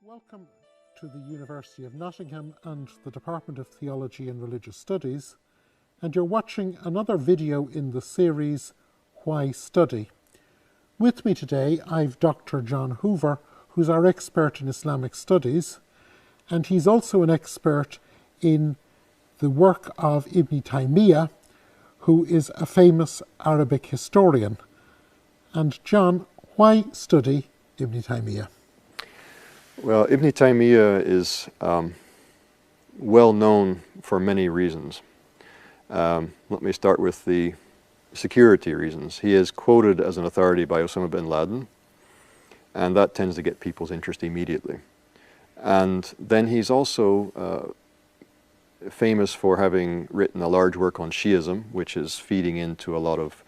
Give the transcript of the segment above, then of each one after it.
Welcome to the University of Nottingham and the Department of Theology and Religious Studies, and you're watching another video in the series Why Study? With me today I've Dr. John Hoover, who's our expert in Islamic studies, and he's also an expert in the work of Ibn Taymiyyah, who is a famous Arabic historian. And John, why study Ibn Taymiyyah? Well, Ibn Taymiyyah is well known for many reasons. Let me start with the security reasons. He is quoted as an authority by Osama bin Laden, and that tends to get people's interest immediately. And then he's also famous for having written a large work on Shiism, which is feeding into a lot of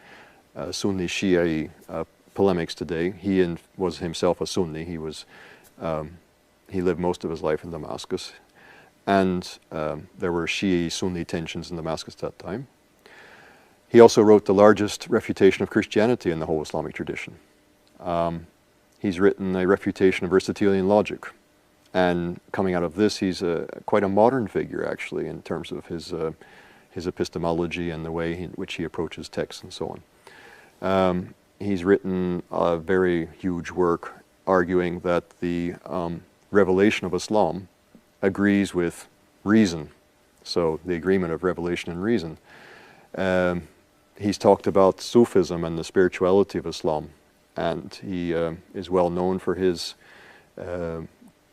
Sunni Shia polemics today. He was himself a Sunni. He lived most of his life in Damascus, and there were Shia-Sunni tensions in Damascus at that time. He also wrote the largest refutation of Christianity in the whole Islamic tradition. He's written a refutation of Aristotelian logic, and coming out of this, he's quite a modern figure, actually, in terms of his epistemology and the way in which he approaches texts and so on. He's written a very huge work arguing that the revelation of Islam agrees with reason, so the agreement of revelation and reason. He's talked about Sufism and the spirituality of Islam, and he is well known for his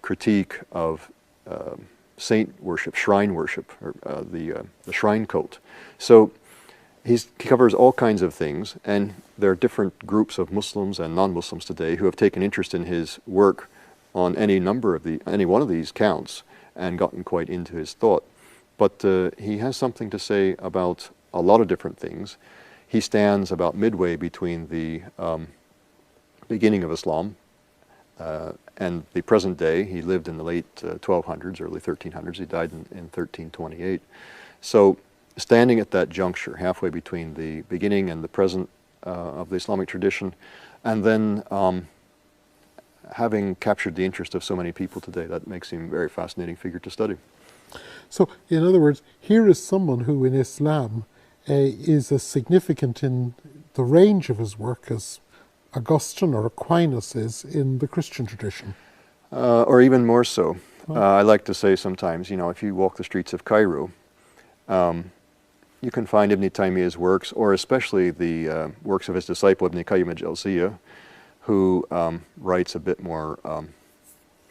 critique of saint worship, shrine worship, or the shrine cult. So he covers all kinds of things, and there are different groups of Muslims and non-Muslims today who have taken interest in his work on any one of these counts and gotten quite into his thought. But he has something to say about a lot of different things. He stands about midway between the beginning of Islam and the present day. He lived in the late 1200s, early 1300s. He died in 1328. So standing at that juncture, halfway between the beginning and the present of the Islamic tradition, and then having captured the interest of so many people today, that makes him a very fascinating figure to study. So, in other words, here is someone who in Islam is as significant in the range of his work as Augustine or Aquinas is in the Christian tradition. Or even more so. I like to say sometimes, if you walk the streets of Cairo, you can find Ibn Taymiyyah's works, or especially the works of his disciple Ibn Qayyim al-Jawziyya, who writes a bit more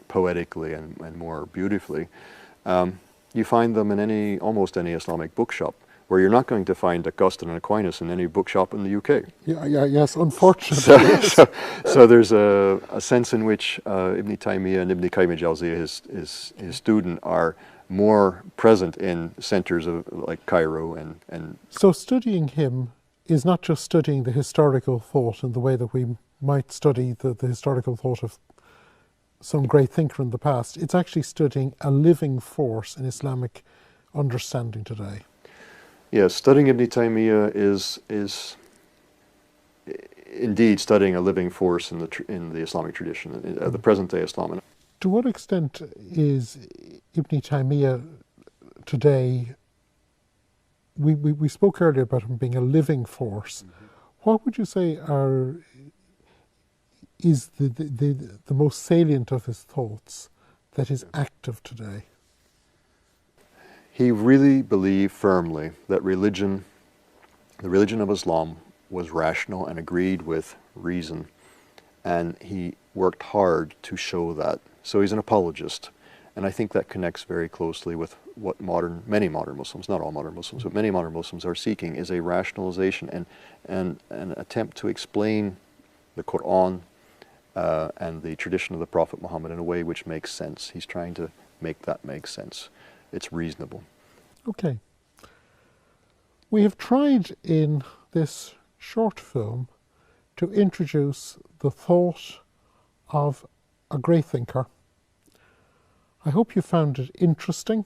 poetically and more beautifully. You find them in almost any Islamic bookshop, where you're not going to find Augustine and Aquinas in any bookshop in the UK. Yes, unfortunately. So there's a sense in which Ibn Taymiyyah and Ibn Qayyim al-Jawziyya, his student, are more present in centers like Cairo and. So studying him is not just studying the historical thought in the way that we might study the historical thought of some great thinker in the past. It's actually studying a living force in Islamic understanding today. Yes, studying Ibn Taymiyyah is indeed studying a living force in the Islamic tradition, the present-day Islam. To what extent is Ibn Taymiyyah today? We spoke earlier about him being a living force. Mm-hmm. What would you say is the most salient of his thoughts that is active today? He really believed firmly that the religion of Islam was rational and agreed with reason, and he worked hard to show that. So he's an apologist, and I think that connects very closely with what many modern Muslims, not all modern Muslims, but many modern Muslims are seeking, is a rationalization and an attempt to explain the Quran and the tradition of the Prophet Muhammad in a way which makes sense. He's trying to make that make sense. It's reasonable. Okay. We have tried in this short film to introduce the thought of a great thinker. I hope you found it interesting,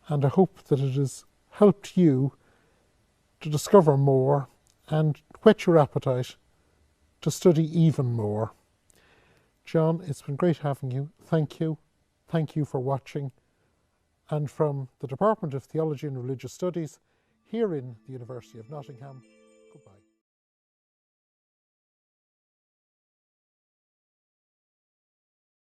and I hope that it has helped you to discover more and whet your appetite to study even more. John, it's been great having you. Thank you. Thank you for watching. And from the Department of Theology and Religious Studies here in the University of Nottingham,